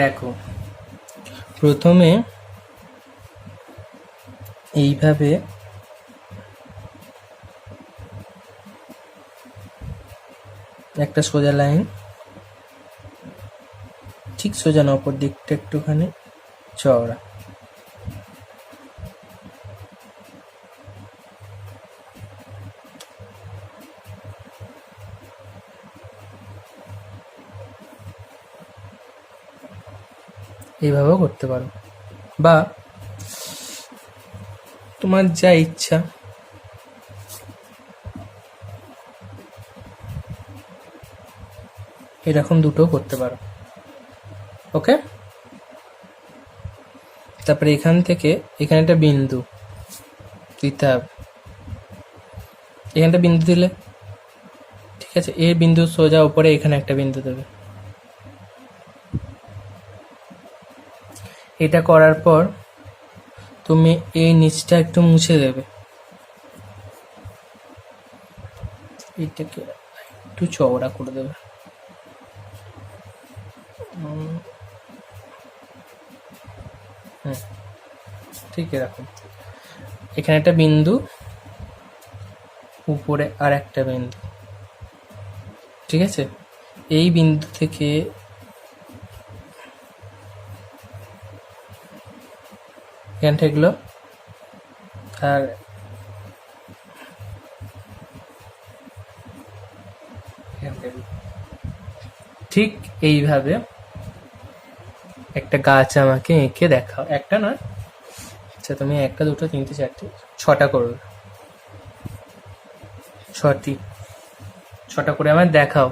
দেখো, প্রথমে এইভাবে একটা সোজা লাইন, ঠিক সোজা না, অপর দিকটা একটুখানি চওড়া। এইভাবেও করতে পারো, বা তোমার যা ইচ্ছা এরকম দুটোও করতে পারো। ওকে, তারপরে এখান থেকে এখানে একটা বিন্দু দিতে হবে। এখানটা বিন্দু দিলে ঠিক আছে, এই বিন্দু সোজা উপরে এখানে একটা বিন্দু দেবে। এটা করার পর তুমি এই নিচটা একটু মুছে দেবে, এটাকে একটু চওড়া করে দেবে। ঠিক এরকম, এখানে একটা বিন্দু, উপরে আর একটা বিন্দু। ঠিক আছে, এই বিন্দু থেকে এখানটা এগুলো, আর ঠিক এইভাবে একটা গাছ আমাকে এঁকে দেখাও। একটা নয়, আচ্ছা তুমি একটা, দুটো, তিনটে, চারটে, ছটা করবে। ছটা করে আমার দেখাও।